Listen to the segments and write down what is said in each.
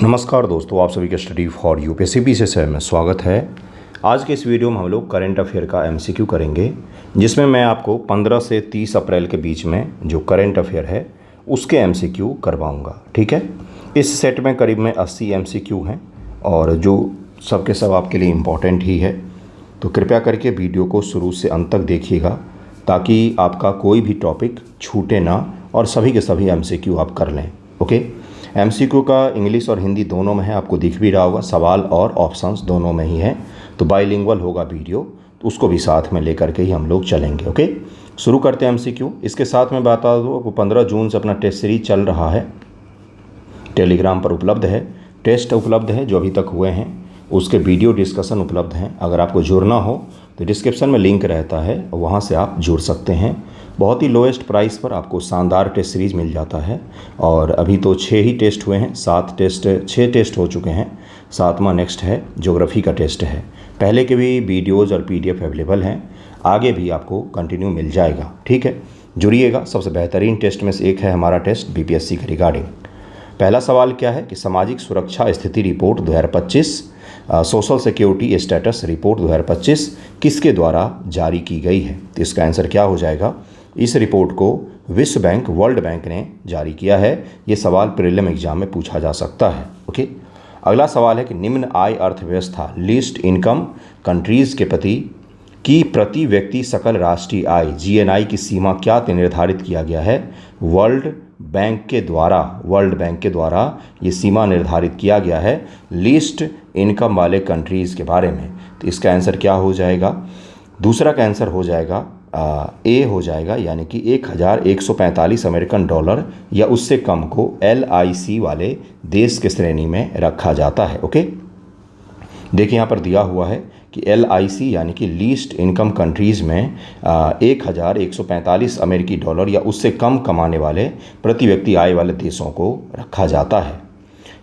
नमस्कार दोस्तों, आप सभी का स्टडी फॉर यूपीएससी से में स्वागत है। आज के इस वीडियो में हम लोग करंट अफेयर का एमसीक्यू करेंगे, जिसमें मैं आपको 15 से 30 अप्रैल के बीच में जो करंट अफेयर है उसके एमसीक्यू करवाऊंगा। ठीक है, इस सेट में करीब में 80 एमसीक्यू हैं और जो सबके सब आपके लिए इम्पॉर्टेंट ही है। तो कृपया करके वीडियो को शुरू से अंत तक देखिएगा ताकि आपका कोई भी टॉपिक छूटे ना और सभी के सभी एमसीक्यू आप कर लें। ओके, एमसीक्यू का इंग्लिश और हिंदी दोनों में है, आपको दिख भी रहा होगा, सवाल और ऑप्शंस दोनों में ही है। तो बाइलिंगुअल होगा वीडियो, तो उसको भी साथ में लेकर के ही हम लोग चलेंगे। ओके, शुरू करते हैं एमसीक्यू। इसके साथ मैं बता दूँ, आपको 15 जून से अपना टेस्ट सीरीज चल रहा है, टेलीग्राम पर उपलब्ध है, टेस्ट उपलब्ध है जो अभी तक हुए हैं, उसके वीडियो डिस्कशन उपलब्ध हैं। अगर आपको जुड़ना हो तो डिस्क्रिप्शन में लिंक रहता है, वहाँ से आप जुड़ सकते हैं। बहुत ही लोएस्ट प्राइस पर आपको शानदार टेस्ट सीरीज मिल जाता है। और अभी तो 6 ही टेस्ट हुए हैं, 6 टेस्ट हो चुके हैं, 7वां नेक्स्ट है, ज्योग्राफी का टेस्ट है। पहले के भी वीडियोज़ और PDF अवेलेबल हैं, आगे भी आपको कंटिन्यू मिल जाएगा। ठीक है, जुड़िएगा। सबसे बेहतरीन टेस्ट में से एक है हमारा टेस्ट BPSC के रिगार्डिंग। पहला सवाल क्या है कि सामाजिक सुरक्षा स्थिति report 2025, social security status report 2025 किसके द्वारा जारी की गई है? तो इसका आंसर क्या हो जाएगा? इस रिपोर्ट को विश्व बैंक, वर्ल्ड बैंक ने जारी किया है। ये सवाल प्रीलिम एग्जाम में पूछा जा सकता है। ओके, अगला सवाल है कि निम्न आय अर्थव्यवस्था लीस्ट इनकम कंट्रीज़ की प्रति व्यक्ति सकल राष्ट्रीय आय GNI की सीमा क्या निर्धारित किया गया है? वर्ल्ड बैंक के द्वारा ये सीमा निर्धारित किया गया है लीस्ट इनकम वाले कंट्रीज़ के बारे में। तो इसका आंसर क्या हो जाएगा? दूसरा का आंसर हो जाएगा ए हो जाएगा, यानी कि 1145 अमेरिकन डॉलर या उससे कम को LIC वाले देश के श्रेणी में रखा जाता है। ओके, देखिए यहाँ पर दिया हुआ है कि LIC यानी कि लीस्ट इनकम कंट्रीज़ में 1145 अमेरिकी डॉलर या उससे कम कमाने वाले प्रति व्यक्ति आय वाले देशों को रखा जाता है।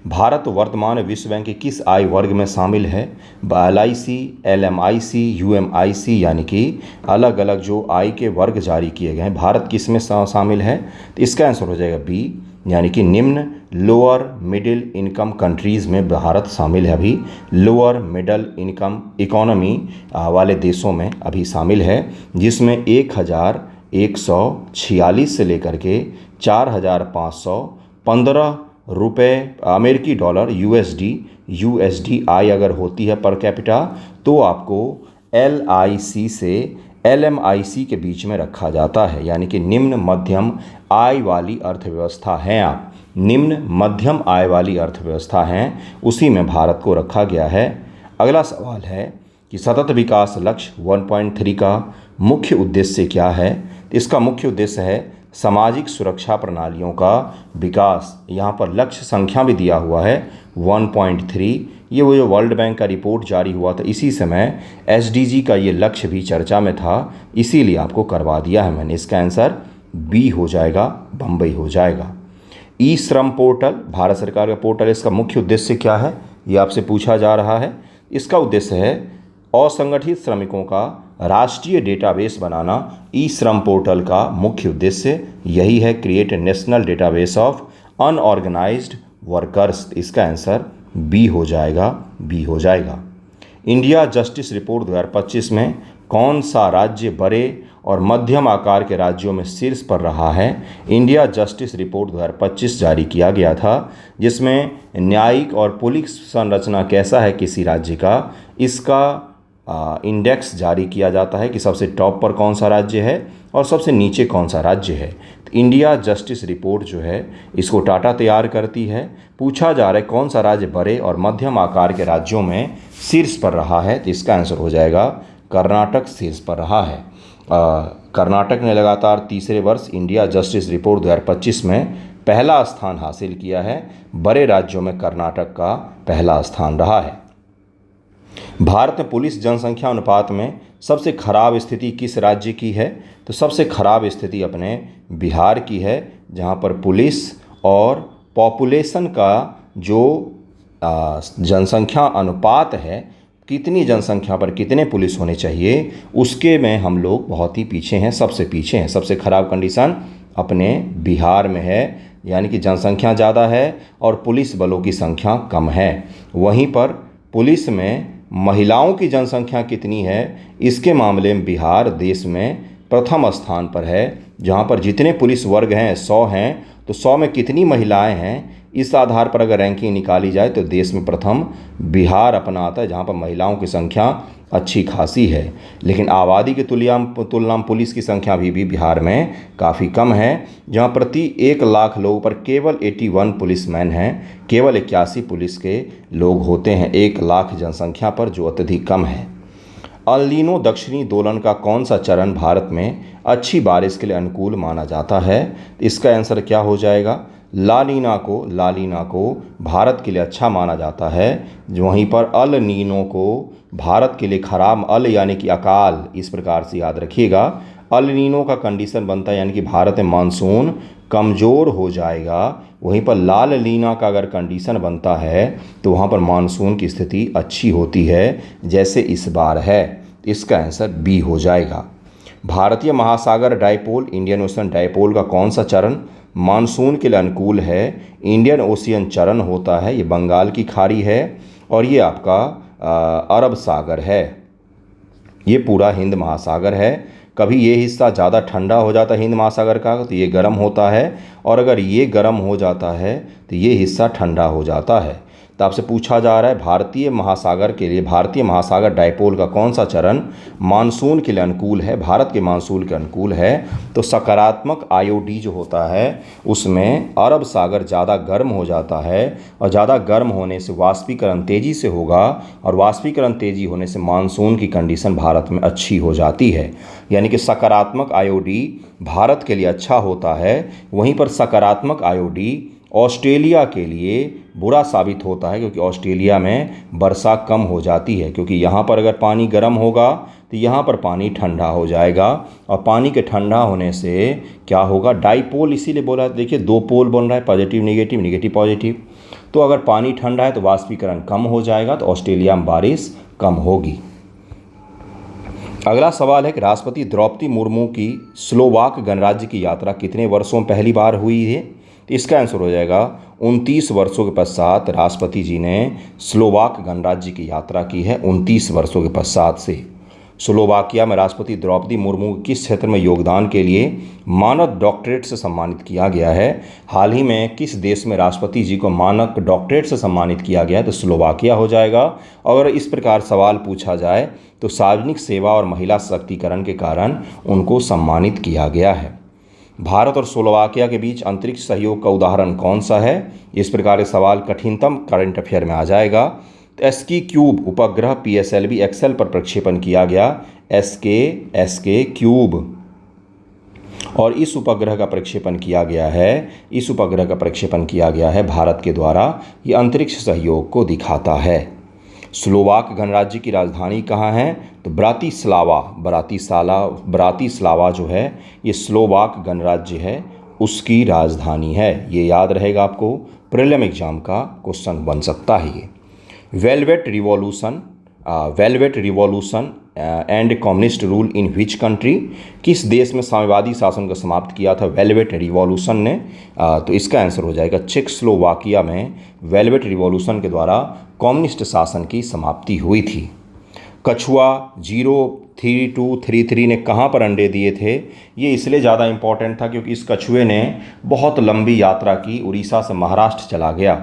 भारत वर्तमान विश्व बैंक के किस आय वर्ग में शामिल है? LIC, LMIC, UMIC यानी कि अलग अलग जो आय के वर्ग जारी किए गए हैं, भारत किस में शामिल है? तो इसका आंसर हो जाएगा B, यानी कि निम्न लोअर मिडिल इनकम कंट्रीज़ में भारत शामिल है। अभी लोअर मिडिल इनकम इकोनॉमी वाले देशों में अभी शामिल है, जिसमें 1146 से लेकर के 4515 रुपये अमेरिकी डॉलर USD आय अगर होती है पर कैपिटा, तो आपको LIC से LMIC के बीच में रखा जाता है, यानी कि निम्न मध्यम आय वाली अर्थव्यवस्था हैं आप, निम्न मध्यम आय वाली अर्थव्यवस्था हैं, उसी में भारत को रखा गया है। अगला सवाल है कि सतत विकास लक्ष्य 1.3 का मुख्य उद्देश्य क्या है? इसका मुख्य उद्देश्य है सामाजिक सुरक्षा प्रणालियों का विकास। यहाँ पर लक्ष्य संख्या भी दिया हुआ है 1.3। ये वो जो वर्ल्ड बैंक का रिपोर्ट जारी हुआ था, इसी समय SDG का ये लक्ष्य भी चर्चा में था, इसीलिए आपको करवा दिया है मैंने। इसका आंसर B हो जाएगा, बम्बई हो जाएगा। ई-श्रम पोर्टल, भारत सरकार का पोर्टल, इसका मुख्य उद्देश्य क्या है? ये आपसे पूछा जा रहा है। इसका उद्देश्य है असंगठित श्रमिकों का राष्ट्रीय डेटाबेस बनाना। ई-श्रम पोर्टल का मुख्य उद्देश्य यही है, create a national database of unorganised workers. इसका आंसर B हो जाएगा। इंडिया जस्टिस रिपोर्ट 2025 में कौन सा राज्य बड़े और मध्यम आकार के राज्यों में शीर्ष पर रहा है? इंडिया जस्टिस रिपोर्ट 2025 जारी किया गया था, जिसमें न्यायिक और पुलिस संरचना कैसा है किसी राज्य का, इसका इंडेक्स जारी किया जाता है कि सबसे टॉप पर कौन सा राज्य है और सबसे नीचे कौन सा राज्य है। तो इंडिया जस्टिस रिपोर्ट जो है, इसको टाटा तैयार करती है। पूछा जा रहा है कौन सा राज्य बड़े और मध्यम आकार के राज्यों में शीर्ष पर रहा है? तो इसका आंसर हो जाएगा कर्नाटक शीर्ष पर रहा है। कर्नाटक ने लगातार तीसरे वर्ष इंडिया जस्टिस रिपोर्ट 2025 में पहला स्थान हासिल किया है। बड़े राज्यों में कर्नाटक का पहला स्थान रहा है। भारत में पुलिस जनसंख्या अनुपात में सबसे खराब स्थिति किस राज्य की है? तो सबसे खराब स्थिति अपने बिहार की है, जहां पर पुलिस और पॉपुलेशन का जो जनसंख्या अनुपात है, कितनी जनसंख्या पर कितने पुलिस होने चाहिए, उसके में हम लोग बहुत ही पीछे हैं, सबसे पीछे हैं। सबसे खराब कंडीशन अपने बिहार में है, यानी कि जनसंख्या ज़्यादा है और पुलिस बलों की संख्या कम है। वहीं पर पुलिस में महिलाओं की जनसंख्या कितनी है, इसके मामले में बिहार देश में प्रथम स्थान पर है। जहां पर जितने पुलिस वर्ग हैं 100 हैं, तो 100 में कितनी महिलाएं हैं, इस आधार पर अगर रैंकिंग निकाली जाए तो देश में प्रथम बिहार अपना आता है, जहां पर महिलाओं की संख्या अच्छी खासी है। लेकिन आबादी की तुलना में पुलिस की संख्या भी बिहार में काफ़ी कम है, जहां प्रति 1 लाख लोगों पर केवल 81 पुलिसमैन हैं, केवल 81 पुलिस के लोग होते हैं 1 लाख जनसंख्या पर, जो अत्यधिक कम है। अल नीनो दक्षिणी दोलन का कौन सा चरण भारत में अच्छी बारिश के लिए अनुकूल माना जाता है? इसका आंसर क्या हो जाएगा? लालीना को भारत के लिए अच्छा माना जाता है, वहीं पर अल नीनो को भारत के लिए खराब। अल यानी कि अकाल, इस प्रकार से याद रखिएगा। अल नीनो का कंडीशन बनता है यानी कि भारत में मानसून कमज़ोर हो जाएगा। वहीं पर लाल लीना का अगर कंडीशन बनता है तो वहाँ पर मानसून की स्थिति अच्छी होती है, जैसे इस बार है। इसका आंसर बी हो जाएगा। भारतीय महासागर डायपोल, इंडियन ओशन डायपोल का कौन सा चरण मानसून के लिए अनुकूल है? इंडियन ओशियन चरण होता है, ये बंगाल की खाड़ी है और ये आपका अरब सागर है। ये पूरा हिंद महासागर है। कभी ये हिस्सा ज़्यादा ठंडा हो जाता है हिंद महासागर का तो ये गर्म होता है, और अगर ये गर्म हो जाता है तो ये हिस्सा ठंडा हो जाता है। तो आपसे पूछा जा रहा है भारतीय महासागर डायपोल का कौन सा चरण मानसून के लिए अनुकूल है, भारत के मानसून के अनुकूल है? तो सकारात्मक आईओडी जो होता है उसमें अरब सागर ज़्यादा गर्म हो जाता है, और ज़्यादा गर्म होने से वाष्पीकरण तेज़ी से होगा, और वाष्पीकरण तेज़ी होने से मानसून की कंडीशन भारत में अच्छी हो जाती है। यानी कि सकारात्मक आईओडी भारत के लिए अच्छा होता है, वहीं पर सकारात्मक आईओडी ऑस्ट्रेलिया के लिए बुरा साबित होता है, क्योंकि ऑस्ट्रेलिया में वर्षा कम हो जाती है। क्योंकि यहाँ पर अगर पानी गर्म होगा तो यहाँ पर पानी ठंडा हो जाएगा, और पानी के ठंडा होने से क्या होगा, डाइपोल इसीलिए बोला। देखिए 2 पोल बन रहा है, पॉजिटिव नेगेटिव, नेगेटिव पॉजिटिव। तो अगर पानी ठंडा है तो वाष्पीकरण कम हो जाएगा, तो ऑस्ट्रेलिया में बारिश कम होगी। अगला सवाल है कि राष्ट्रपति द्रौपदी मुर्मू की स्लोवाक गणराज्य की यात्रा कितने वर्षों में पहली बार हुई है? तो इसका आंसर हो जाएगा 29 वर्षों के पश्चात राष्ट्रपति जी ने स्लोवाक गणराज्य की यात्रा की है। 29 वर्षों के पश्चात से स्लोवाकिया में राष्ट्रपति द्रौपदी मुर्मू किस क्षेत्र में योगदान के लिए मानद डॉक्टरेट से सम्मानित किया गया है? हाल ही में किस देश में राष्ट्रपति जी को मानक डॉक्टरेट से सम्मानित किया गया है? तो स्लोवाकिया हो जाएगा। अगर इस प्रकार सवाल पूछा जाए तो सार्वजनिक सेवा और महिला सशक्तिकरण के कारण उनको सम्मानित किया गया है। भारत और स्लोवाकिया के बीच अंतरिक्ष सहयोग का उदाहरण कौन सा है? इस प्रकार के सवाल कठिनतम करंट अफेयर में आ जाएगा। एसके क्यूब उपग्रह PSLV एक्सेल पर प्रक्षेपण किया गया, एसके क्यूब, और इस उपग्रह का प्रक्षेपण किया गया है भारत के द्वारा। ये अंतरिक्ष सहयोग को दिखाता है। स्लोवाक गणराज्य की राजधानी कहाँ है? तो ब्रातिस्लावा जो है ये स्लोवाक गणराज्य है, उसकी राजधानी है। ये याद रहेगा, आपको प्रीलिम एग्जाम का क्वेश्चन बन सकता है ये। Velvet revolution and communist rule in which country? किस देश में साम्यवादी शासन को समाप्त किया था वेलवेट रिवॉल्यूशन ने? तो इसका आंसर हो जाएगा चेकोस्लोवाकिया में वेलवेट रिवॉल्यूशन के द्वारा कम्युनिस्ट शासन की समाप्ति हुई थी। कछुआ 03233 ने कहाँ पर अंडे दिए थे? ये इसलिए ज़्यादा इम्पॉर्टेंट था क्योंकि इस कछुए ने बहुत लंबी यात्रा की, उड़ीसा से महाराष्ट्र चला गया।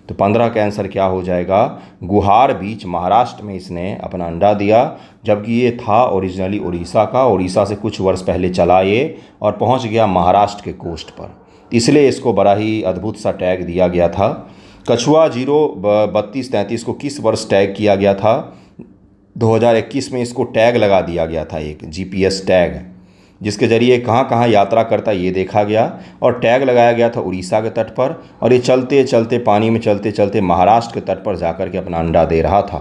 तो 15 का आंसर क्या हो जाएगा? गुहार बीच महाराष्ट्र में इसने अपना अंडा दिया, जबकि ये था ओरिजिनली उड़ीसा का। उड़ीसा से कुछ वर्ष पहले चला ये और पहुंच गया महाराष्ट्र के कोस्ट पर, इसलिए इसको बड़ा ही अद्भुत सा टैग दिया गया था। कछुआ 03233 को किस वर्ष टैग किया गया था? 2021 में इसको टैग लगा दिया गया था, एक GPS टैग, जिसके ज़रिए कहाँ कहाँ यात्रा करता ये देखा गया, और टैग लगाया गया था उड़ीसा के तट पर, और ये चलते चलते पानी में चलते चलते महाराष्ट्र के तट पर जाकर के अपना अंडा दे रहा था,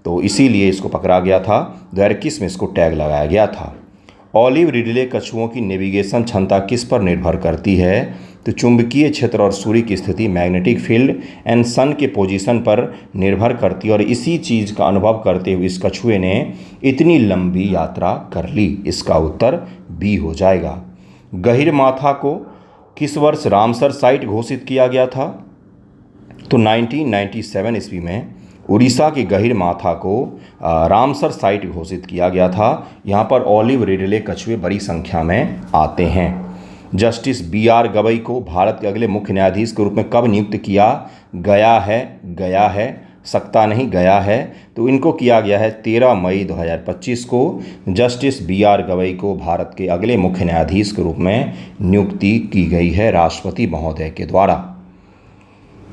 तो इसीलिए इसको पकड़ा गया था। 2021 में इसको टैग लगाया गया था। ऑलिव रिडले कछुओं की नेविगेशन क्षमता किस पर निर्भर करती है? तो चुंबकीय क्षेत्र और सूर्य की स्थिति, मैग्नेटिक फील्ड एंड सन के पोजीशन पर निर्भर करती है, और इसी चीज़ का अनुभव करते हुए इस कछुए ने इतनी लंबी यात्रा कर ली। इसका उत्तर बी हो जाएगा। गहिरमाथा को किस वर्ष रामसर साइट घोषित किया गया था? तो 1997 ईस्वी में उड़ीसा के गहीरमाथा को रामसर साइट घोषित किया गया था। यहाँ पर ऑलिव रिडले कछुए बड़ी संख्या में आते हैं। जस्टिस BR गवई को भारत के अगले मुख्य न्यायाधीश के रूप में कब नियुक्त किया गया है, सकता नहीं गया है, तो इनको किया गया है 13 मई 2025 को जस्टिस BR गवई को भारत के अगले मुख्य न्यायाधीश के रूप में नियुक्ति की गई है राष्ट्रपति महोदय के द्वारा।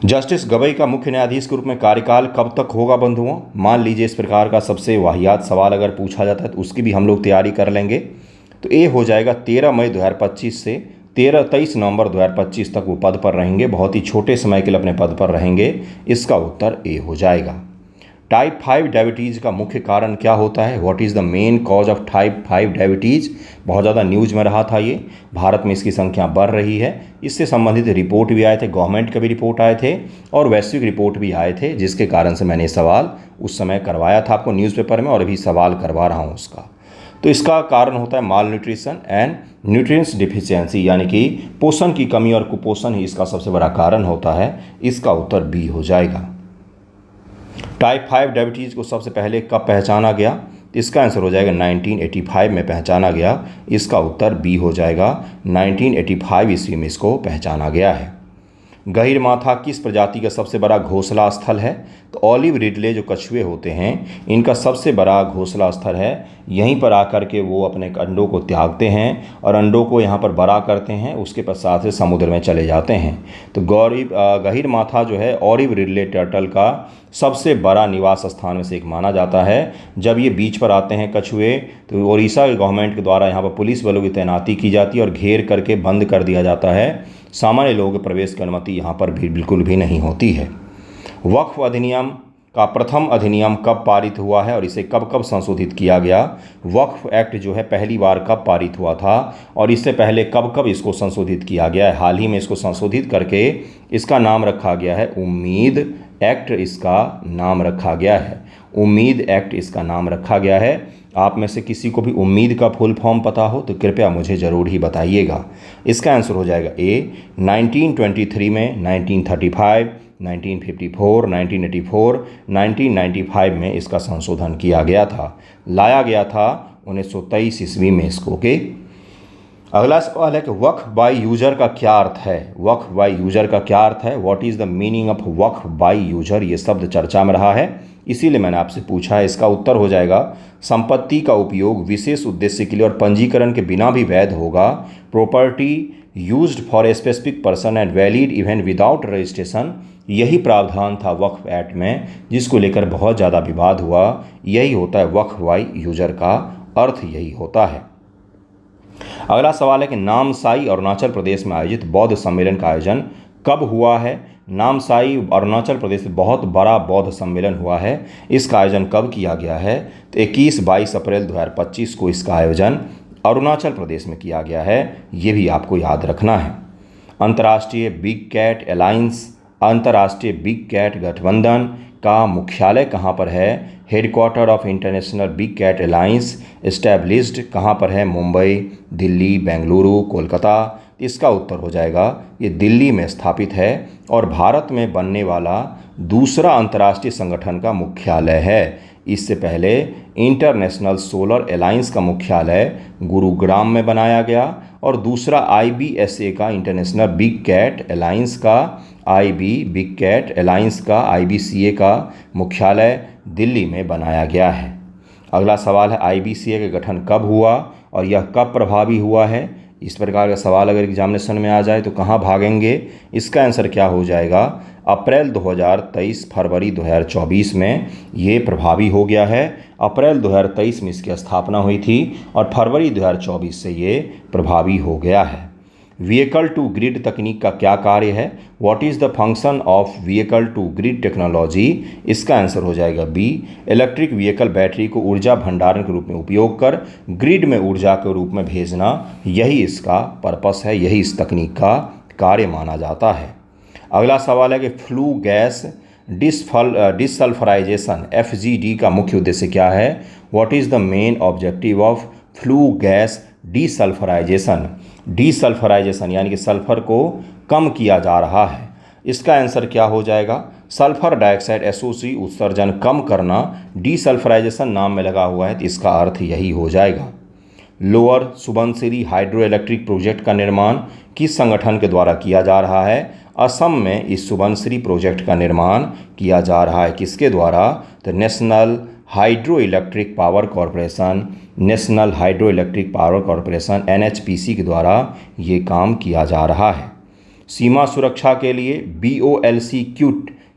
जस्टिस गवई का मुख्य न्यायाधीश के रूप में कार्यकाल कब तक होगा बंधुओं? मान लीजिए इस प्रकार का सबसे वाहियात सवाल अगर पूछा जाता है तो उसकी भी हम लोग तैयारी कर लेंगे। तो ये हो जाएगा 13 मई 2025 से 23 नवंबर 2025 तक वो पद पर रहेंगे, बहुत ही छोटे समय के लिए अपने पद पर रहेंगे। इसका उत्तर ए हो जाएगा। टाइप 5 डायबिटीज़ का मुख्य कारण क्या होता है? What is the main cause of type 5 diabetes? बहुत ज़्यादा न्यूज में रहा था ये, भारत में इसकी संख्या बढ़ रही है। इससे संबंधित रिपोर्ट भी आए थे, गवर्नमेंट के भी रिपोर्ट आए थे और वैश्विक रिपोर्ट भी आए थे, जिसके कारण से मैंने सवाल उस समय करवाया था आपको न्यूज़पेपर में और अभी सवाल करवा रहा हूँ उसका। तो इसका कारण होता है माल न्यूट्रिशन एंड न्यूट्रिएंट्स डिफिशियंसी, यानी कि पोषण की कमी और कुपोषण ही इसका सबसे बड़ा कारण होता है। इसका उत्तर बी हो जाएगा। टाइप 5 डायबिटीज़ को सबसे पहले कब पहचाना गया? इसका आंसर हो जाएगा 1985 में पहचाना गया। इसका उत्तर बी हो जाएगा। 1985 ईस्वी में इसको पहचाना गया है। गहीरमाथा किस प्रजाति का सबसे बड़ा घोंसला स्थल है? तो ऑलिव रिडले जो कछुए होते हैं इनका सबसे बड़ा घोंसला स्थल है। यहीं पर आकर के वो अपने अंडों को त्यागते हैं और अंडों को यहाँ पर बड़ा करते हैं, उसके पश्चात से समुद्र में चले जाते हैं। तो गहीरमाथा जो है ऑलिव रिडले टर्टल का सबसे बड़ा निवास स्थान में से एक माना जाता है। जब ये बीच पर आते हैं कछुए तो उड़ीसा के गवर्नमेंट के द्वारा यहाँ पर पुलिस बलों की तैनाती की जाती है और घेर करके बंद कर दिया जाता है। सामान्य लोगों के प्रवेश की अनुमति यहाँ पर भी बिल्कुल भी नहीं होती है। वक्फ अधिनियम का प्रथम अधिनियम कब पारित हुआ है और इसे कब कब संशोधित किया गया? वक्फ एक्ट जो है पहली बार कब पारित हुआ था और इससे पहले कब कब इसको संशोधित किया गया है? हाल ही में इसको संशोधित करके इसका नाम रखा गया है उम्मीद एक्ट। इसका नाम रखा गया है उम्मीद एक्ट, इसका नाम रखा गया है। आप में से किसी को भी उम्मीद का फुल फॉर्म पता हो तो कृपया मुझे ज़रूर ही बताइएगा। इसका आंसर हो जाएगा ए। 1923 में, 1935, 1954, 1984, 1995 में इसका संशोधन किया गया था, लाया गया था 1923 ईस्वी में इसको। ओके, अगला सवाल है कि वक्फ बाय यूजर का क्या अर्थ है? वक्फ बाय यूजर का क्या अर्थ है? What is the meaning of Waqf by user? ये शब्द चर्चा में रहा है, इसीलिए मैंने आपसे पूछा है। इसका उत्तर हो जाएगा संपत्ति का उपयोग विशेष उद्देश्य के लिए और पंजीकरण के बिना भी वैध होगा। Property used for a specific person and valid even without registration. यही प्रावधान था वक्फ एक्ट में, जिसको लेकर बहुत ज़्यादा विवाद हुआ। यही होता है वक्फ बाय यूजर का अर्थ, यही होता है। अगला सवाल है कि नामसाई अरुणाचल प्रदेश में आयोजित बौद्ध सम्मेलन का आयोजन कब हुआ है? नामसाई अरुणाचल प्रदेश में बहुत बड़ा बौद्ध सम्मेलन हुआ है। इसका आयोजन कब किया गया है? तो 21-22 अप्रैल 2025 को इसका आयोजन अरुणाचल प्रदेश में किया गया है। ये भी आपको याद रखना है। अंतर्राष्ट्रीय बिग कैट अलायंस, अंतर्राष्ट्रीय बिग कैट गठबंधन का मुख्यालय कहाँ पर है? Headquarter of international big cat alliance established कहाँ पर है? मुंबई, दिल्ली, बेंगलुरु, कोलकाता। इसका उत्तर हो जाएगा ये दिल्ली में स्थापित है और भारत में बनने वाला दूसरा अंतर्राष्ट्रीय संगठन का मुख्यालय है। इससे पहले इंटरनेशनल सोलर अलायंस का मुख्यालय गुरुग्राम में बनाया गया और दूसरा IBSA का इंटरनेशनल बिग कैट अलायंस का बिग कैट अलायंस का IBCA का मुख्यालय दिल्ली में बनाया गया है। अगला सवाल है IBCA का गठन कब हुआ और यह कब प्रभावी हुआ है? इस प्रकार का सवाल अगर एग्जामिनेशन में आ जाए तो कहाँ भागेंगे? इसका आंसर क्या हो जाएगा? अप्रैल 2023 फरवरी 2024 में ये प्रभावी हो गया है। अप्रैल 2023 में इसकी स्थापना हुई थी और फरवरी 2024 से ये प्रभावी हो गया है। व्हीकल टू ग्रिड तकनीक का क्या कार्य है? What is the function of vehicle to grid technology? इसका आंसर हो जाएगा बी। इलेक्ट्रिक व्हीकल बैटरी को ऊर्जा भंडारण के रूप में उपयोग कर ग्रिड में ऊर्जा के रूप में भेजना, यही इसका पर्पस है, यही इस तकनीक का कार्य माना जाता है। अगला सवाल है कि फ्लू गैस डिसल्फराइजेशन FGD का मुख्य उद्देश्य क्या है? What is the main objective of flue gas desulphurisation. Desulphurisation यानी कि सल्फर को कम किया जा रहा है। इसका आंसर क्या हो जाएगा? सल्फर डाइऑक्साइड SO3 उत्सर्जन कम करना डीसल्फराइजेशन नाम में लगा हुआ है, तो इसका अर्थ यही हो जाएगा। Lower Subansiri hydro electric project का निर्माण किस संगठन के द्वारा किया जा रहा है? असम में इस सुबनसिरी प्रोजेक्ट का निर्माण किया जा रहा है। किसके द्वारा? तो national hydro electric power corporation, national hydro electric power corporation NHPC के द्वारा ये काम किया जा रहा है। सीमा सुरक्षा के लिए BOLC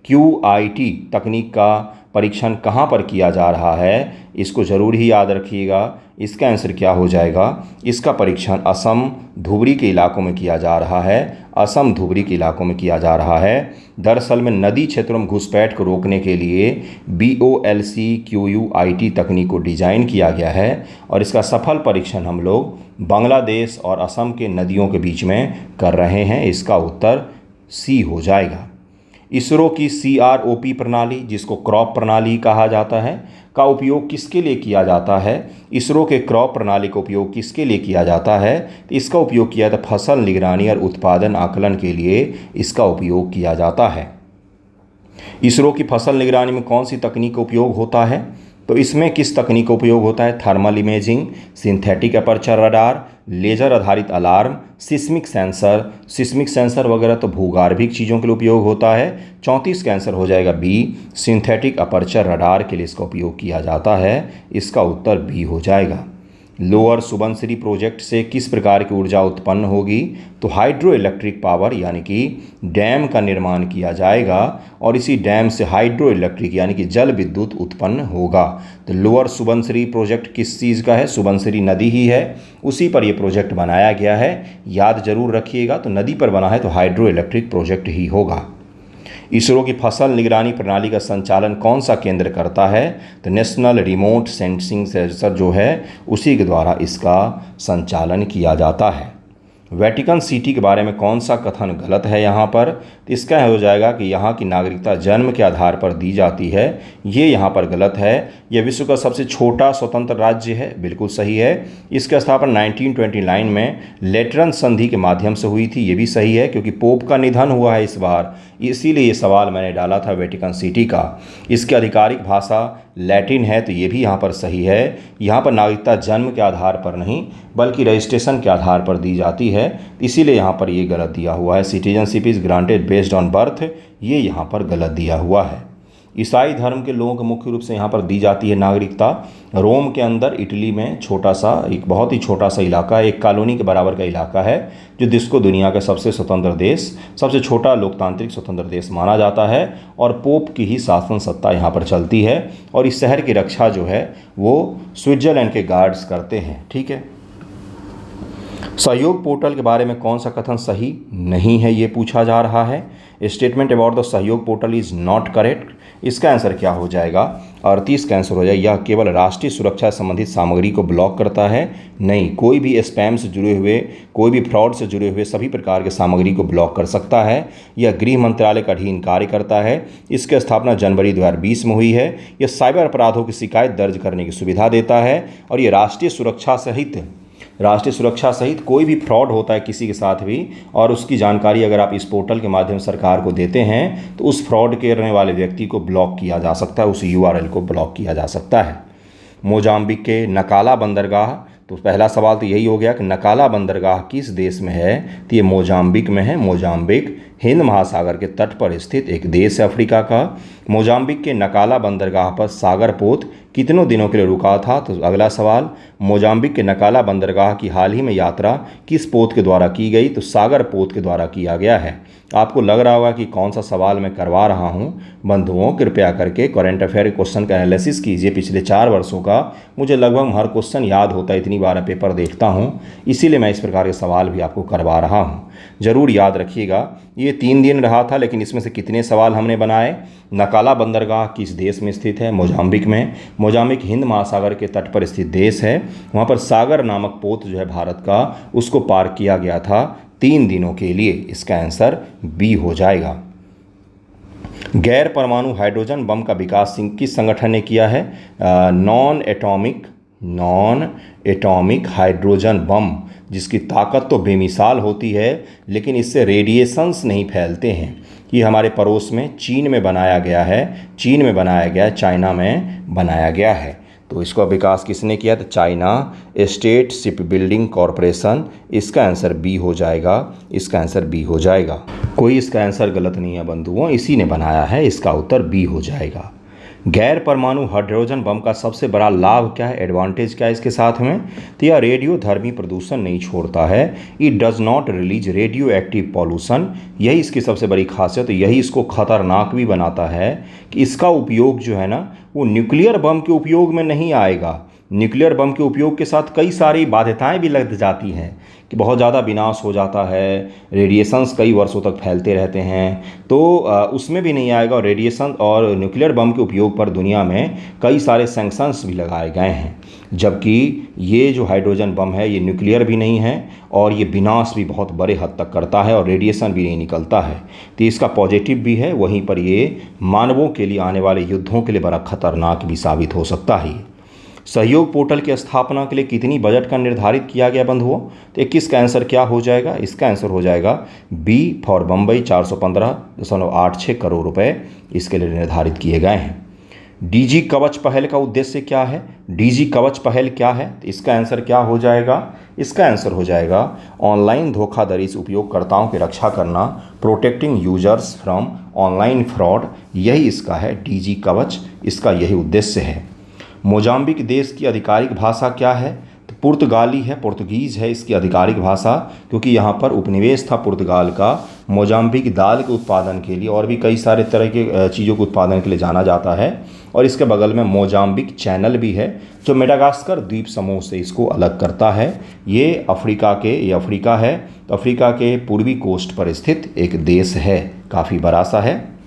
QIT तकनीक का परीक्षण कहाँ पर किया जा रहा है? इसको ज़रूर ही याद रखिएगा। इसका आंसर क्या हो जाएगा? इसका परीक्षण असम धुबरी के इलाकों में किया जा रहा है। असम धुबरी के इलाकों में किया जा रहा है। दरअसल में नदी क्षेत्रों में घुसपैठ को रोकने के लिए BOLC QUIT तकनीक को डिज़ाइन किया गया है और इसका सफल परीक्षण हम लोग बांग्लादेश और असम के नदियों के बीच में कर रहे हैं। इसका उत्तर C हो जाएगा। इसरो की CROP प्रणाली, जिसको क्रॉप प्रणाली कहा जाता है, का उपयोग किसके लिए किया जाता है? इसरो के क्रॉप प्रणाली का उपयोग किसके लिए किया जाता है? तो इसका उपयोग किया जाता है फसल निगरानी और उत्पादन आकलन के लिए इसका उपयोग किया जाता है। इसरो की फसल निगरानी में कौन सी तकनीक का उपयोग होता है? तो इसमें किस तकनीक का उपयोग होता है? Thermal imaging, synthetic aperture radar, laser आधारित अलार्म, सिस्मिक सेंसर वगैरह तो भूगर्भिक चीज़ों के लिए उपयोग होता है। 34 का आंसर हो जाएगा B, सिंथेटिक अपर्चर रडार के लिए इसका उपयोग किया जाता है। इसका उत्तर B हो जाएगा। लोअर सुबनसिरी प्रोजेक्ट से किस प्रकार की ऊर्जा उत्पन्न होगी? तो हाइड्रो इलेक्ट्रिक पावर यानी कि डैम का निर्माण किया जाएगा और इसी डैम से हाइड्रो इलेक्ट्रिक यानी कि जल विद्युत उत्पन्न होगा। तो लोअर सुबनसिरी प्रोजेक्ट किस चीज़ का है? सुबनसिरी नदी ही है, उसी पर यह प्रोजेक्ट बनाया गया है। याद जरूर रखिएगा। तो नदी पर बना है तो हाइड्रो इलेक्ट्रिक प्रोजेक्ट ही होगा। इसरो की फसल निगरानी प्रणाली का संचालन कौन सा केंद्र करता है? तो नेशनल रिमोट सेंसिंग सेंसर जो है उसी के द्वारा इसका संचालन किया जाता है। वेटिकन सिटी के बारे में कौन सा कथन गलत है यहाँ पर? तो इसका हो जाएगा कि यहाँ की नागरिकता जन्म के आधार पर दी जाती है। ये यहाँ पर गलत है। यह विश्व का सबसे छोटा स्वतंत्र राज्य है, बिल्कुल सही है। इसकी स्थापना 1929 में लेटरन संधि के माध्यम से हुई थी, ये भी सही है क्योंकि पोप का निधन हुआ है इस बार, इसीलिए ये सवाल मैंने डाला था वेटिकन सिटी का। इसकी आधिकारिक भाषा लैटिन है, तो ये भी यहाँ पर सही है। यहाँ पर नागरिकता जन्म के आधार पर नहीं बल्कि रजिस्ट्रेशन के आधार पर दी जाती है, इसीलिए यहाँ पर ये गलत दिया हुआ है। Citizenship is granted based on birth, ये यहाँ पर गलत दिया हुआ है। ईसाई धर्म के लोगों को मुख्य रूप से यहाँ पर दी जाती है नागरिकता। रोम के अंदर इटली में छोटा सा, एक बहुत ही छोटा सा इलाका, एक कॉलोनी के बराबर का इलाका है जो जिसको दुनिया का सबसे स्वतंत्र देश, सबसे छोटा लोकतांत्रिक स्वतंत्र देश माना जाता है और पोप की ही शासन सत्ता यहाँ पर चलती है और इस शहर की रक्षा जो है वो स्विट्जरलैंड के गार्ड्स करते हैं। ठीक है। सहयोग पोर्टल के बारे में कौन सा कथन सही नहीं है ये पूछा जा रहा है। स्टेटमेंट अबाउट द सहयोग पोर्टल इज़ नॉट करेक्ट। इसका आंसर क्या हो जाएगा? 38 का आंसर हो जाएगा यह केवल राष्ट्रीय सुरक्षा संबंधित सामग्री को ब्लॉक करता है। नहीं, कोई भी स्पैम से जुड़े हुए, कोई भी फ्रॉड से जुड़े हुए सभी प्रकार के सामग्री को ब्लॉक कर सकता है। यह गृह मंत्रालय का अधीन कार्य करता है। इसकी स्थापना जनवरी 2020 में हुई है। यह साइबर अपराधों की शिकायत दर्ज करने की सुविधा देता है और ये राष्ट्रीय सुरक्षा सहित कोई भी फ्रॉड होता है किसी के साथ भी और उसकी जानकारी अगर आप इस पोर्टल के माध्यम से सरकार को देते हैं तो उस फ्रॉड करने वाले व्यक्ति को ब्लॉक किया जा सकता है, उस URL को ब्लॉक किया जा सकता है। मोजाम्बिक के नकाला बंदरगाह, तो पहला सवाल तो यही हो गया कि नकाला बंदरगाह किस देश में है? तो ये मोजाम्बिक में है। मोजाम्बिक हिंद महासागर के तट पर स्थित एक देश है अफ्रीका का। मोजाम्बिक के नकाला बंदरगाह पर सागर पोत कितनों दिनों के लिए रुका था? तो अगला सवाल, मोजाम्बिक के नकाला बंदरगाह की हाल ही में यात्रा किस पोत के द्वारा की गई? तो सागर पोत के द्वारा किया गया है। आपको लग रहा होगा कि कौन सा सवाल मैं करवा रहा हूं। बंधुओं, कृपया करके करंट अफेयर क्वेश्चन का एनालिसिस कीजिए पिछले 4 वर्षों का। मुझे लगभग हर क्वेश्चन याद होता है, इतनी बार पेपर देखता हूं, इसीलिए मैं इस प्रकार के सवाल भी आपको करवा रहा हूं। ज़रूर याद रखिएगा। ये 3 दिन रहा था, लेकिन इसमें से कितने सवाल हमने बनाए? नकाला बंदरगाह किस देश में स्थित है? मोजाम्बिक में। मोजाम्बिक हिंद महासागर के तट पर स्थित देश है। वहाँ पर सागर नामक पोत जो है भारत का, उसको पार किया गया था 3 दिनों के लिए। इसका आंसर B हो जाएगा। गैर परमाणु हाइड्रोजन बम का विकास किस संगठन ने किया है? Non atomic non atomic hydrogen bomb, जिसकी ताकत तो बेमिसाल होती है लेकिन इससे रेडिएशंस नहीं फैलते हैं। ये हमारे पड़ोस में चीन में बनाया गया है, चाइना में बनाया गया है। तो इसका विकास किसने किया? तो China state ship building corporation. इसका आंसर बी हो जाएगा, कोई इसका आंसर गलत नहीं है बंधुओं, इसी ने बनाया है, इसका उत्तर बी हो जाएगा। गैर परमाणु हाइड्रोजन बम का सबसे बड़ा लाभ क्या है, एडवांटेज क्या है इसके साथ में? तो यह रेडियोधर्मी प्रदूषण नहीं छोड़ता है। It does not release radio active pollution, यही इसकी सबसे बड़ी खासियत, यही इसको खतरनाक भी बनाता है कि इसका उपयोग जो है ना वो न्यूक्लियर बम के उपयोग में नहीं आएगा। न्यूक्लियर बम के उपयोग के साथ कई सारी बाध्यताएं भी लग जाती हैं कि बहुत ज़्यादा विनाश हो जाता है, रेडिएशंस कई वर्षों तक फैलते रहते हैं, तो उसमें भी नहीं आएगा। और रेडिएशन और न्यूक्लियर बम के उपयोग पर दुनिया में कई सारे सैंक्शंस भी लगाए गए हैं, जबकि ये जो हाइड्रोजन बम है ये न्यूक्लियर भी नहीं है और ये विनाश भी बहुत बड़े हद तक करता है और रेडिएशन भी नहीं निकलता है। तो इसका पॉजिटिव भी है, वहीं पर ये मानवों के लिए आने वाले युद्धों के लिए बड़ा खतरनाक भी साबित हो सकता है। सहयोग पोर्टल की स्थापना के लिए कितनी बजट का निर्धारित किया गया बंधुओं? तो 21 का आंसर क्या हो जाएगा? इसका आंसर हो जाएगा बी फॉर बम्बई, 415.86 करोड़ रुपए इसके लिए निर्धारित किए गए हैं। डीजी कवच पहल का उद्देश्य क्या है? डीजी कवच पहल क्या है? तो इसका आंसर क्या हो जाएगा? इसका आंसर हो जाएगा ऑनलाइन धोखाधड़ी से उपयोगकर्ताओं की रक्षा करना, protecting users from online fraud, यही इसका है डीजी कवच, इसका यही उद्देश्य है। मोजाम्बिक देश की आधिकारिक भाषा क्या है? तो पुर्तगाली है, पुर्तगीज़ है इसकी आधिकारिक भाषा, क्योंकि यहाँ पर उपनिवेश था पुर्तगाल का। मोजाम्बिक दाल के उत्पादन के लिए और भी कई सारे तरह के चीज़ों के उत्पादन के लिए जाना जाता है। और इसके बगल में मोजाम्बिक चैनल भी है जो मेडागास्कर द्वीप समूह से इसको अलग करता है। ये अफ्रीका है, तो अफ्रीका के पूर्वी कोस्ट पर स्थित एक देश है, काफ़ी बड़ा सा है।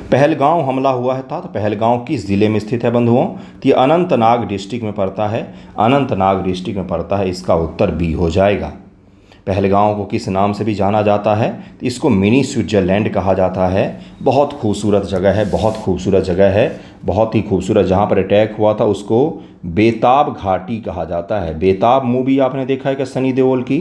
पहलगांव हमला हुआ है था, तो पहलगांव किस ज़िले में स्थित है बंधुओं? तो ये अनंतनाग डिस्ट्रिक्ट में पड़ता है, इसका उत्तर बी हो जाएगा। पहलगांव को किस नाम से भी जाना जाता है? तो इसको मिनी स्विट्ज़रलैंड कहा जाता है। बहुत खूबसूरत जगह है, बहुत ही खूबसूरत। जहाँ पर अटैक हुआ था उसको बेताब घाटी कहा जाता है। बेताब मूवी आपने देखा है क्या, सनी देओल की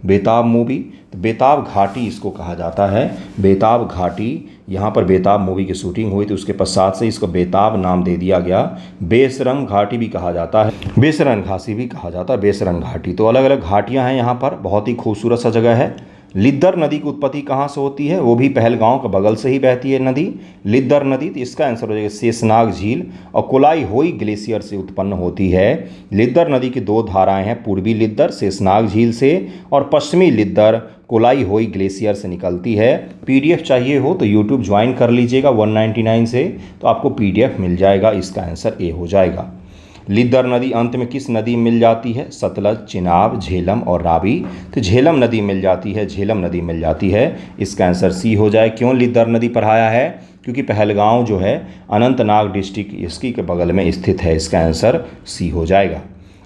बेताब मूवी? तो बेताब घाटी इसको कहा जाता है, बेताब घाटी। यहाँ पर बेताब मूवी की शूटिंग हुई थी, उसके पश्चात से इसको बेताब नाम दे दिया गया। बेसरंग घाटी भी कहा जाता है, बेसरंग घाटी। तो अलग अलग घाटियाँ हैं यहाँ पर, बहुत ही खूबसूरत सा जगह है। लिद्दर नदी की उत्पत्ति कहाँ से होती है? वो भी पहलगांव के बगल से ही बहती है नदी, लिद्दर नदी। तो इसका आंसर हो जाएगा शेषनाग झील और कोलाई होई ग्लेशियर से उत्पन्न होती है। लिद्दर नदी की दो धाराएं हैं, पूर्वी लिद्दर शेषनाग झील से और पश्चिमी लिद्दर कोलाई होई ग्लेशियर से निकलती है। पीडीएफ चाहिए हो तो यूट्यूब ज्वाइन कर लीजिएगा 199 से, तो आपको पीडीएफ मिल जाएगा। इसका आंसर ए हो जाएगा। लिद्दर नदी अंत में किस नदी मिल जाती है? सतलज, चिनाब, झेलम और रावी। तो झेलम नदी मिल जाती है, इसका आंसर सी हो जाए। क्यों लिद्दर नदी पढ़ाया है? क्योंकि पहलगांव जो है अनंतनाग डिस्ट्रिक्ट इसकी के बगल में स्थित है, इसका आंसर सी हो जाएगा।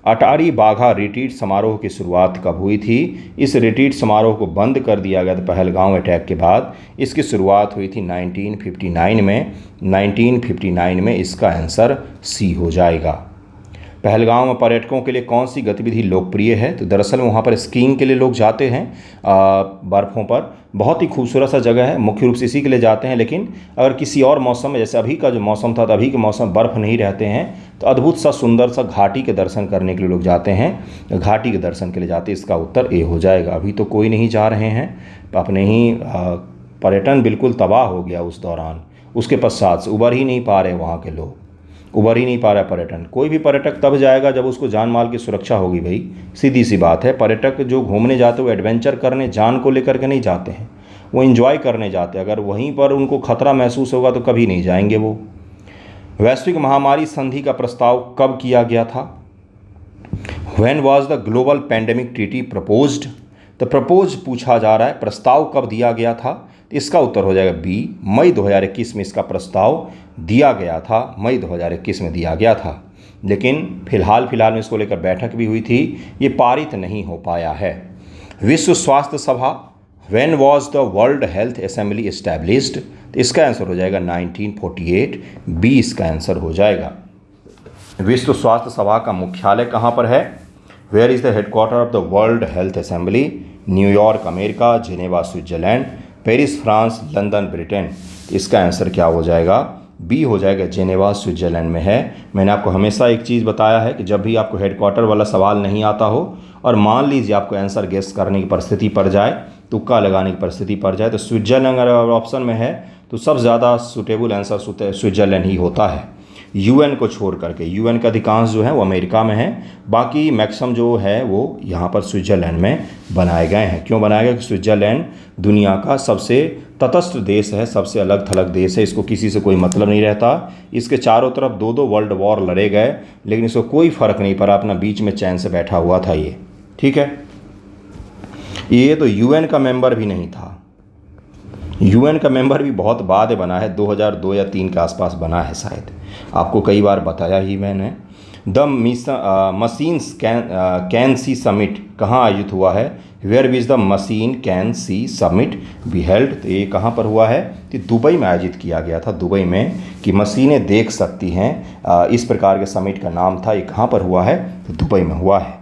अटारी वाघा रिट्रीट समारोह की शुरुआत कब हुई थी? इस रिट्रीट समारोह को बंद कर दिया गया था पहलगांव अटैक के बाद। इसकी शुरुआत हुई थी 1959 में, इसका आंसर सी हो जाएगा। पहलगांव में पर्यटकों के लिए कौन सी गतिविधि लोकप्रिय है? तो दरअसल वहाँ पर स्कीइंग के लिए लोग जाते हैं बर्फ़ों पर। बहुत ही खूबसूरत सा जगह है, मुख्य रूप से इसी के लिए जाते हैं। लेकिन अगर किसी और मौसम में, जैसे अभी का जो मौसम था, तो अभी के मौसम बर्फ़ नहीं रहते हैं, तो अद्भुत सा सुंदर सा घाटी के दर्शन करने के लिए लोग जाते हैं, घाटी के दर्शन के लिए जाते हैं। इसका उत्तर ए हो जाएगा। अभी तो कोई नहीं जा रहे हैं, अपने ही पर्यटन बिल्कुल तबाह हो गया उस दौरान, उसके पश्चात से उबर ही नहीं पा रहे वहाँ के लोग, उबर ही नहीं पा रहा है पर्यटन। कोई भी पर्यटक तब जाएगा जब उसको जान माल की सुरक्षा होगी भाई, सीधी सी बात है। पर्यटक जो घूमने जाते हैं वो एडवेंचर करने, जान को लेकर के नहीं जाते हैं, वो एंजॉय करने जाते हैं। अगर वहीं पर उनको खतरा महसूस होगा तो कभी नहीं जाएंगे वो। वैश्विक महामारी संधि का प्रस्ताव कब किया गया था? When was the global pandemic treaty proposed? तो प्रपोज पूछा जा रहा है, प्रस्ताव कब दिया गया था? इसका उत्तर हो जाएगा बी, मई 2021 में इसका प्रस्ताव दिया गया था, मई 2021 में दिया गया था। लेकिन फिलहाल में इसको लेकर बैठक भी हुई थी, ये पारित नहीं हो पाया है। विश्व स्वास्थ्य सभा, when was the World Health assembly established? तो इसका आंसर हो जाएगा 1948, बी इसका आंसर हो जाएगा। विश्व स्वास्थ्य सभा का मुख्यालय कहाँ पर है? Where is the headquarter of the World Health Assembly? New York America, Geneva Switzerland, Paris France, London Britain. इसका आंसर क्या हो जाएगा? बी हो जाएगा, जिनेवा स्विट्जरलैंड में है। मैंने आपको हमेशा एक चीज़ बताया है कि जब भी आपको हेडक्वार्टर वाला सवाल नहीं आता हो और मान लीजिए आपको आंसर गेस करने की परिस्थिति पड़ जाए, तुक्का लगाने की परिस्थिति पड़ जाए, तो स्विट्जरलैंड अगर ऑप्शन में है तो सबसे ज़्यादा सूटेबल आंसर स्विट्जरलैंड ही होता है, यूएन को छोड़ करके। यूएन का अधिकांश जो है वो अमेरिका में है, बाकी मैक्सिमम जो है वो यहाँ पर स्विट्जरलैंड में बनाए गए हैं। क्यों बनाया गया? कि स्विट्जरलैंड दुनिया का सबसे तटस्थ देश है, सबसे अलग थलग देश है, इसको किसी से कोई मतलब नहीं रहता। इसके चारों तरफ दो दो वर्ल्ड वॉर लड़े गए, लेकिन इसको कोई फ़र्क नहीं पड़ा, अपना बीच में चैन से बैठा हुआ था ये। ठीक है, ये तो यूएन का मेंबर भी नहीं था। यूएन का मेंबर भी बहुत बाद बना है, 2002 या 3 के आसपास बना है शायद, आपको कई बार बताया ही मैंने। The machines can see summit कहाँ आयोजित हुआ है? Where was the machine can see summit be held? तो ये कहाँ पर हुआ है? कि दुबई में आयोजित किया गया था, दुबई में, कि मशीनें देख सकती हैं, इस प्रकार के समिट का नाम था। ये कहाँ पर हुआ है? तो दुबई में हुआ है।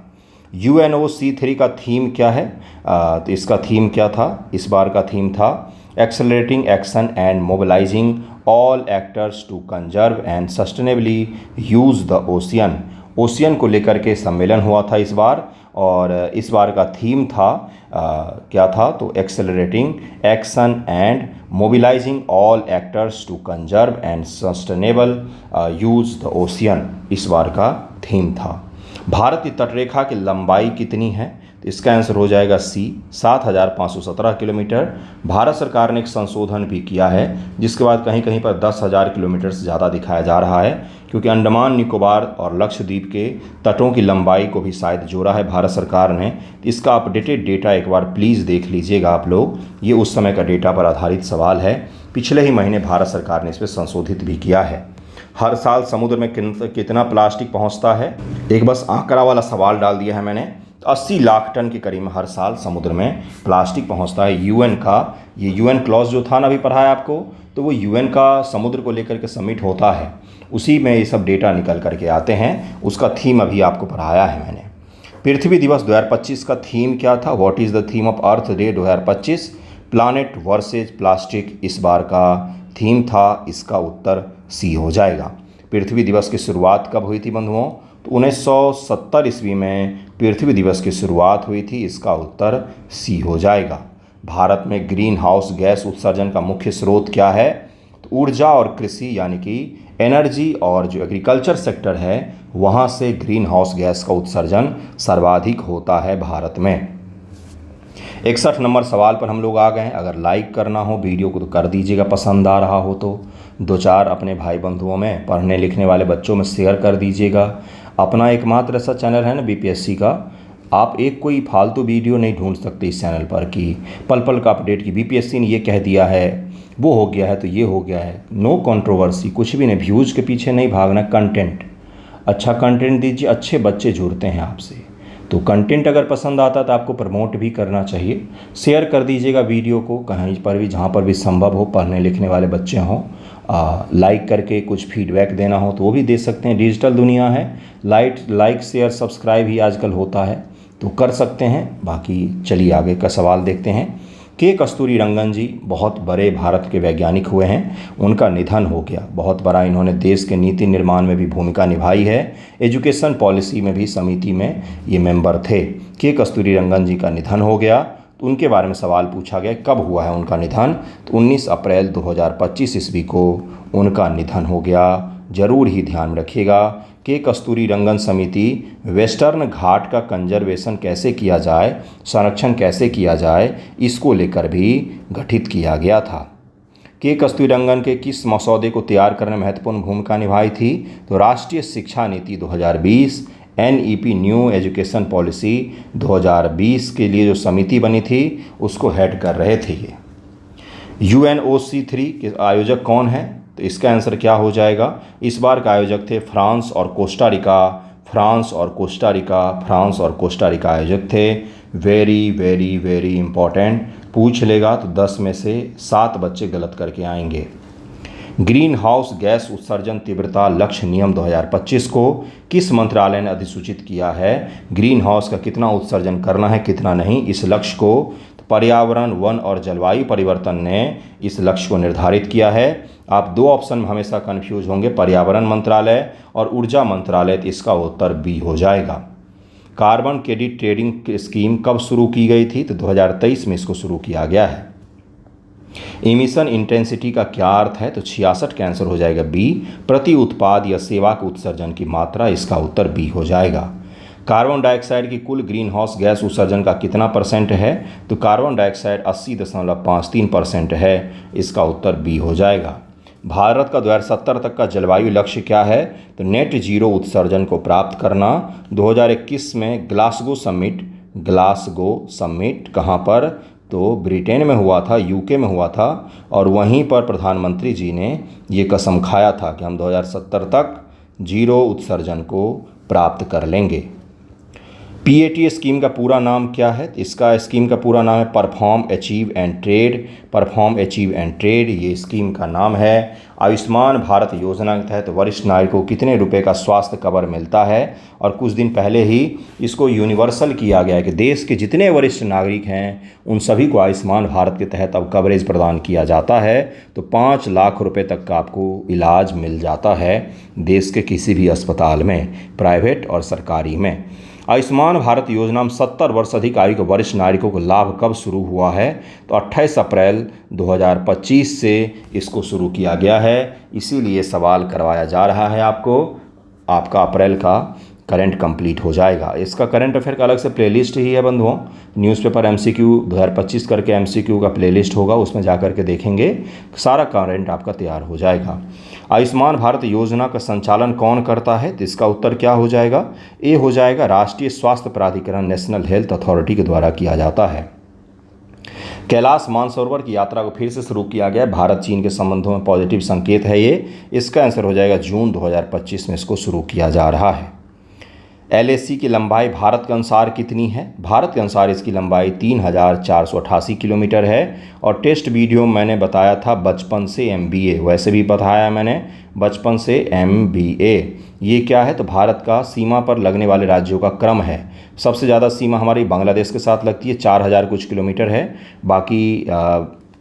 UNOC3 का थीम क्या है? तो इसका थीम क्या था? इस बार का थीम था accelerating action and mobilising all actors to conserve and sustainably use the ocean. Ocean को लेकर के सम्मेलन हुआ था इस बार, और इस बार का थीम था क्या था? तो accelerating action and mobilising all actors to conserve and sustainable use the ocean, इस बार का थीम था। भारत की तटरेखा की लंबाई कितनी है? तो इसका आंसर हो जाएगा सी, 7,517 किलोमीटर। भारत सरकार ने एक संशोधन भी किया है, जिसके बाद कहीं कहीं पर 10,000 किलोमीटर से ज़्यादा दिखाया जा रहा है, क्योंकि अंडमान निकोबार और लक्षद्वीप के तटों की लंबाई को भी शायद जोड़ा है भारत सरकार ने। इसका अपडेटेड डेटा एक बार प्लीज़ देख लीजिएगा आप लोग, ये उस समय का डेटा पर आधारित सवाल है। पिछले ही महीने भारत सरकार ने इस पर संशोधित भी किया है। हर साल समुद्र में कितना प्लास्टिक पहुंचता है? एक बस आंकड़ा वाला सवाल डाल दिया है मैंने। तो 80 लाख टन के करीब हर साल समुद्र में प्लास्टिक पहुंचता है। यूएन का ये यूएन क्लॉज जो था ना, अभी पढ़ाया आपको, तो वो यूएन का समुद्र को लेकर के समिट होता है, उसी में ये सब डेटा निकल करके आते हैं। उसका थीम अभी आपको पढ़ाया है मैंने। पृथ्वी दिवस 2025 का थीम क्या था? What is the theme of earth day 2025? Planet versus plastic इस बार का थीम था। इसका उत्तर सी हो जाएगा। पृथ्वी दिवस की शुरुआत कब हुई थी बंधुओं? तो 1970 ईस्वी में पृथ्वी दिवस की शुरुआत हुई थी। इसका उत्तर सी हो जाएगा। भारत में ग्रीन हाउस गैस उत्सर्जन का मुख्य स्रोत क्या है? तो ऊर्जा और कृषि, यानी कि एनर्जी और जो एग्रीकल्चर सेक्टर है, वहाँ से ग्रीन हाउस गैस का उत्सर्जन सर्वाधिक होता है भारत में। 61 नंबर सवाल पर हम लोग आ गए हैं। अगर लाइक करना हो वीडियो को तो कर दीजिएगा, पसंद आ रहा हो तो 2-4 अपने भाई बंधुओं में, पढ़ने लिखने वाले बच्चों में शेयर कर दीजिएगा। अपना एकमात्र ऐसा चैनल है ना बीपीएससी का, आप एक कोई फालतू वीडियो नहीं ढूंढ सकते इस चैनल पर कि पल पल का अपडेट की बीपीएससी ने ये कह दिया है, वो हो गया है तो ये हो गया है। नो कंट्रोवर्सी, कुछ भी नहीं, व्यूज़ के पीछे नहीं भागना। कंटेंट, अच्छा कंटेंट दीजिए, अच्छे बच्चे जुड़ते हैं आपसे। तो कंटेंट अगर पसंद आता है तो आपको प्रमोट भी करना चाहिए। शेयर कर दीजिएगा वीडियो को कहीं पर भी, जहाँ पर भी संभव हो, पढ़ने लिखने वाले बच्चे हों। लाइक करके कुछ फीडबैक देना हो तो वो भी दे सकते हैं। डिजिटल दुनिया है, लाइक शेयर सब्सक्राइब ही आजकल होता है, तो कर सकते हैं। बाकी चलिए आगे का सवाल देखते हैं। के कस्तूरी रंगन जी बहुत बड़े भारत के वैज्ञानिक हुए हैं, उनका निधन हो गया। बहुत बड़ा इन्होंने देश के नीति निर्माण में भी भूमिका निभाई है, एजुकेशन पॉलिसी में भी समिति में ये मेंबर थे। के कस्तूरी रंगन जी का निधन हो गया, तो उनके बारे में सवाल पूछा गया कब हुआ है उनका निधन? तो 19 अप्रैल 2025 ईस्वी को उनका निधन हो गया। ज़रूर ही ध्यान रखिएगा। के कस्तूरी रंगन समिति वेस्टर्न घाट का कंजर्वेशन कैसे किया जाए, संरक्षण कैसे किया जाए, इसको लेकर भी गठित किया गया था। के कस्तूरी रंगन के किस मसौदे को तैयार करने में महत्वपूर्ण भूमिका निभाई थी? तो राष्ट्रीय शिक्षा नीति 2020, NEP न्यू एजुकेशन पॉलिसी 2020 के लिए जो समिति बनी थी उसको हेड कर रहे थे ये। UNOC3 के आयोजक कौन है? तो इसका आंसर क्या हो जाएगा? इस बार का आयोजक थे फ्रांस और कोस्टारिका। फ्रांस और कोस्टारिका आयोजक थे। वेरी वेरी वेरी इंपॉर्टेंट, पूछ लेगा तो 10 में से 7 बच्चे गलत करके आएंगे। ग्रीन हाउस गैस उत्सर्जन तीव्रता लक्ष्य नियम 2025 को किस मंत्रालय ने अधिसूचित किया है? ग्रीन हाउस का कितना उत्सर्जन करना है, कितना नहीं, इस लक्ष्य को पर्यावरण, वन और जलवायु परिवर्तन ने इस लक्ष्य को निर्धारित किया है। आप दो ऑप्शन में हमेशा कंफ्यूज होंगे, पर्यावरण मंत्रालय और ऊर्जा मंत्रालय, तो इसका उत्तर बी हो जाएगा। कार्बन क्रेडिट ट्रेडिंग स्कीम कब शुरू की गई थी? तो 2023 में इसको शुरू किया गया है। इमिशन इंटेंसिटी का क्या अर्थ है? तो 66 का आंसर हो जाएगा बी। प्रति उत्पाद या सेवा के उत्सर्जन की मात्रा, इसका उत्तर बी हो जाएगा। कार्बन डाइऑक्साइड की कुल ग्रीन हाउस गैस उत्सर्जन का कितना % है? तो कार्बन डाइऑक्साइड 80.53% है, इसका उत्तर बी हो जाएगा। भारत का 2070 तक का जलवायु लक्ष्य क्या है? तो नेट जीरो उत्सर्जन को प्राप्त करना। 2021 में ग्लासगो समिट कहाँ पर? तो ब्रिटेन में हुआ था, यूके में हुआ था, और वहीं पर प्रधानमंत्री जी ने ये कसम खाया था कि हम 2070 तक जीरो उत्सर्जन को प्राप्त कर लेंगे। PAT स्कीम का पूरा नाम क्या है? इसका स्कीम का पूरा नाम है perform, achieve and trade. Perform, achieve and trade ये स्कीम का नाम है। आयुष्मान भारत योजना के तहत वरिष्ठ नागरिक को कितने रुपए का स्वास्थ्य कवर मिलता है? और कुछ दिन पहले ही इसको यूनिवर्सल किया गया है कि देश के जितने वरिष्ठ नागरिक हैं उन सभी को आयुष्मान भारत के तहत अब कवरेज प्रदान किया जाता है। तो 5 लाख रुपए तक का आपको इलाज मिल जाता है देश के किसी भी अस्पताल में, प्राइवेट और सरकारी में। आयुष्मान भारत योजना में 70 वर्ष अधिक आयु के वरिष्ठ नागरिकों को लाभ कब शुरू हुआ है? तो 28 अप्रैल 2025 से इसको शुरू किया गया है, इसीलिए सवाल करवाया जा रहा है आपको। आपका अप्रैल का करंट कंप्लीट हो जाएगा। इसका करंट अफेयर का अलग से प्लेलिस्ट ही है बंधुओं। न्यूज़पेपर MCQ 2025 करके MCQ का प्लेलिस्ट होगा, उसमें जा कर के देखेंगे, सारा करंट आपका तैयार हो जाएगा। आयुष्मान भारत योजना का संचालन कौन करता है? तो इसका उत्तर क्या हो जाएगा? ए हो जाएगा, राष्ट्रीय स्वास्थ्य प्राधिकरण, नेशनल हेल्थ अथॉरिटी के द्वारा किया जाता है। कैलाश मानसरोवर की यात्रा को फिर से शुरू किया गया। भारत चीन के संबंधों में पॉजिटिव संकेत है ये। इसका आंसर हो जाएगा जून 2025 में इसको शुरू किया जा रहा है। LAC की लंबाई भारत के अनुसार कितनी है? भारत के अनुसार इसकी लंबाई 3488 किलोमीटर है। और टेस्ट वीडियो मैंने बताया था बचपन से MBA, वैसे भी बताया मैंने बचपन से MBA। ये क्या है? तो भारत का सीमा पर लगने वाले राज्यों का क्रम है। सबसे ज़्यादा सीमा हमारी बांग्लादेश के साथ लगती है, 4000 कुछ किलोमीटर है। बाकी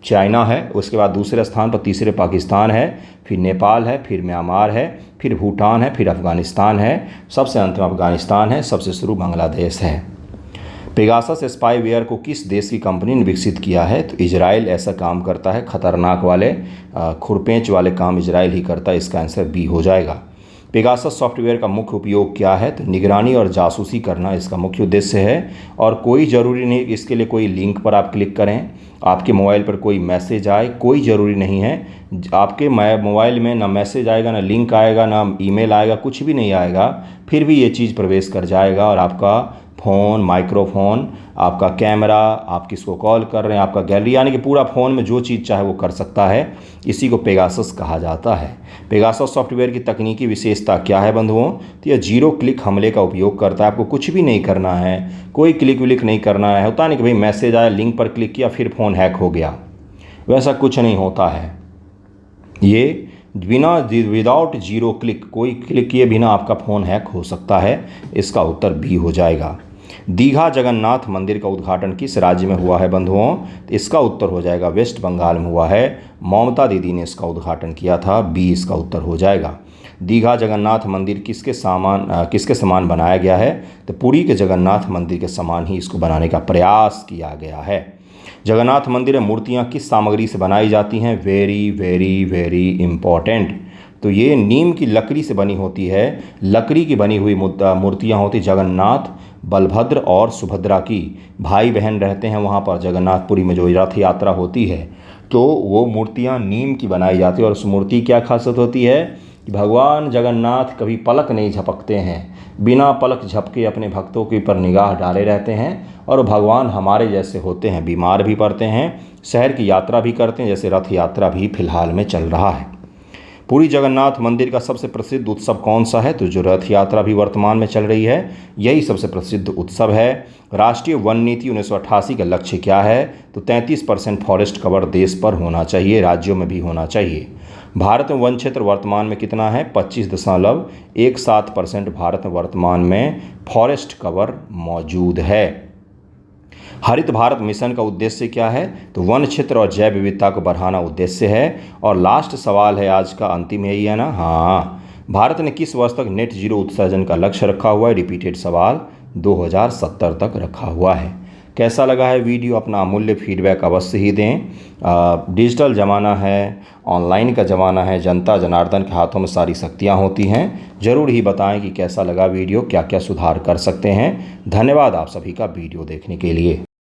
चाइना है, उसके बाद दूसरे स्थान पर, तीसरे पाकिस्तान है, फिर नेपाल है, फिर म्यांमार है, फिर भूटान है, फिर अफ़गानिस्तान है, सबसे अंत में अफ़गानिस्तान है, सबसे शुरू बांग्लादेश है। पेगासस स्पाईवेयर को किस देश की कंपनी ने विकसित किया है? तो इजराइल ऐसा काम करता है। खतरनाक वाले खुरपेंच वाले काम इजराइल ही करता है, इसका आंसर बी हो जाएगा। पेगासस सॉफ्टवेयर का मुख्य उपयोग क्या है? तो निगरानी और जासूसी करना इसका मुख्य उद्देश्य है। और कोई ज़रूरी नहीं इसके लिए कोई लिंक पर आप क्लिक करें, आपके मोबाइल पर कोई मैसेज आए, कोई ज़रूरी नहीं है। आपके मोबाइल में ना मैसेज आएगा, ना लिंक आएगा, ना ईमेल आएगा, कुछ भी नहीं आएगा, फिर भी ये चीज़ प्रवेश कर जाएगा और आपका फ़ोन, माइक्रोफोन, आपका कैमरा, आप किसको कॉल कर रहे हैं, आपका गैलरी, यानी कि पूरा फ़ोन में जो चीज़ चाहे वो कर सकता है। इसी को पेगासस कहा जाता है। पेगासस सॉफ्टवेयर की तकनीकी विशेषता क्या है बंधुओं? तो यह 0 क्लिक हमले का उपयोग करता है। आपको कुछ भी नहीं करना है, कोई क्लिक विलिक नहीं करना है। होता नहीं कि भाई मैसेज आया, लिंक पर क्लिक किया, फिर फ़ोन हैक हो गया, वैसा कुछ नहीं होता है। ये विदाउट 0 क्लिक, कोई क्लिक किए बिना आपका फ़ोन हैक हो सकता है। इसका उत्तर बी हो जाएगा। दीघा जगन्नाथ मंदिर का उद्घाटन किस राज्य में हुआ है बंधुओं? तो इसका उत्तर हो जाएगा वेस्ट बंगाल में हुआ है। ममता दीदी ने इसका उद्घाटन किया था, बी इसका उत्तर हो जाएगा। दीघा जगन्नाथ मंदिर किसके समान बनाया गया है? तो पुरी के जगन्नाथ मंदिर के समान ही इसको बनाने का प्रयास किया गया है। जगन्नाथ मंदिर में मूर्तियाँ किस सामग्री से बनाई जाती हैं? Very very very important. तो ये नीम की लकड़ी से बनी होती है। लकड़ी की बनी हुई मूर्तियाँ होती जगन्नाथ, बलभद्र और सुभद्रा की। भाई बहन रहते हैं वहाँ पर जगन्नाथपुरी में जो रथ यात्रा होती है, तो वो मूर्तियाँ नीम की बनाई जाती है। और उस मूर्ति की क्या खासियत होती है कि भगवान जगन्नाथ कभी पलक नहीं झपकते हैं, बिना पलक झपके अपने भक्तों के ऊपर निगाह डाले रहते हैं। और भगवान हमारे जैसे होते हैं, बीमार भी पड़ते हैं, शहर की यात्रा भी करते हैं, जैसे रथ यात्रा भी फिलहाल में चल रहा है। पुरी जगन्नाथ मंदिर का सबसे प्रसिद्ध उत्सव कौन सा है? तो जो रथ यात्रा भी वर्तमान में चल रही है, यही सबसे प्रसिद्ध उत्सव है। राष्ट्रीय वन नीति 1988 का लक्ष्य क्या है? तो 33% फॉरेस्ट कवर देश पर होना चाहिए, राज्यों में भी होना चाहिए। भारत में वन क्षेत्र वर्तमान में कितना है? 25.17% भारत में वर्तमान में फॉरेस्ट कवर मौजूद है। हरित भारत मिशन का उद्देश्य क्या है? तो वन क्षेत्र और जैव विविधता को बढ़ाना उद्देश्य है। और लास्ट सवाल है आज का, अंतिम यही है ना? हाँ, भारत ने किस वर्ष तक नेट जीरो उत्सर्जन का लक्ष्य रखा हुआ है? रिपीटेड सवाल, 2070 तक रखा हुआ है। कैसा लगा है वीडियो? अपना अमूल्य फीडबैक अवश्य ही दें। डिजिटल ज़माना है, ऑनलाइन का ज़माना है, जनता जनार्दन के हाथों में सारी शक्तियाँ होती हैं। ज़रूर ही बताएं कि कैसा लगा वीडियो, क्या क्या सुधार कर सकते हैं। धन्यवाद आप सभी का वीडियो देखने के लिए।